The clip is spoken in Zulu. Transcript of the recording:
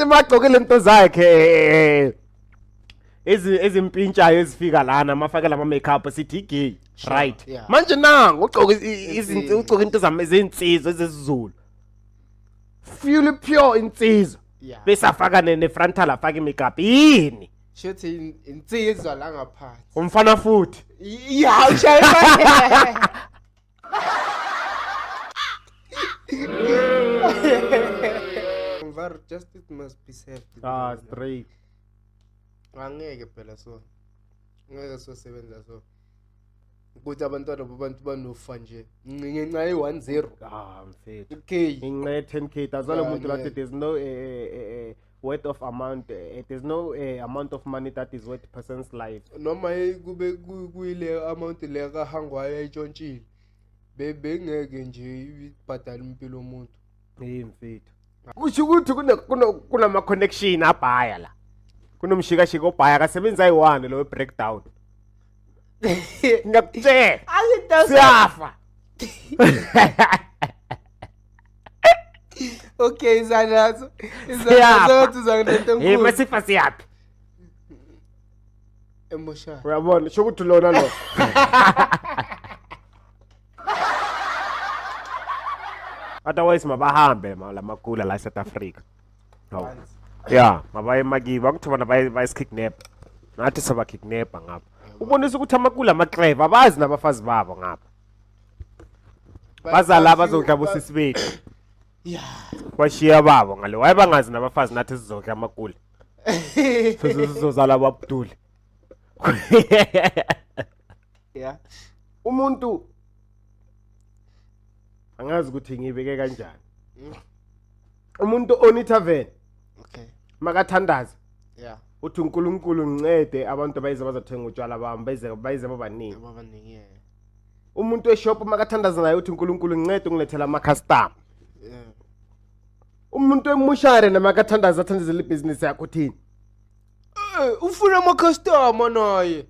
uthi magqokile into zakhe ezimpintshayo ezifika lana amafakela ama makeup sithi gay right manje nangu ugqoka izinto ugqoka into zamizinsizwe ezizulu fully pure insizwa bese afaka ne frontal afaka makeup yini shothi insizwa la ngaphansi umfana futhi yeah ushaya justice must be served straight angeke phela so ngeke so sebenza so ukuthi abantwana banofa nje nginca e10 mfethu okay inqe 10k azalo umuntu lathi there's no worth of amount there's no amount of money that is worth a person's life noma kube kuyile amount le kahangwayo ayitshontshile bengeke nje ibhadala impilo yomuntu mfethu kusho ukuthi kunama connection abhaya la kunomshikashika obhaya akasebenza ayi1 lo breakdown ngakutshela siyafa okay izanazo uzanento enkulu masifa siyapi emotion uyabona sho ukuthi lona lo otherwise mabahambe lamakula la South Africa mabaye makiba kuthona bayiskidnap nathi saba kidnap ngapha ubonisa ukuthi amakula amaclever abazi nabafazi babo ngapha bazala bazodla bosisi bethu bashiya babo ngale waye bangazi nabafazi nathi sizodla amakula sizozala babuduli umuntu angazi ukuthi ngibeke kanjani umuntu onithaven makathandaza uthi uNkulunkulu ngincede abantu bayize bazathenga utshwala bami bayize babaningi umuntu eshop makathandaza naye uthi uNkulunkulu ngincede ungilethela ama customer umuntu emushare namakathandaza athandazela ibusiness yakho uthini ufuna ama customer naye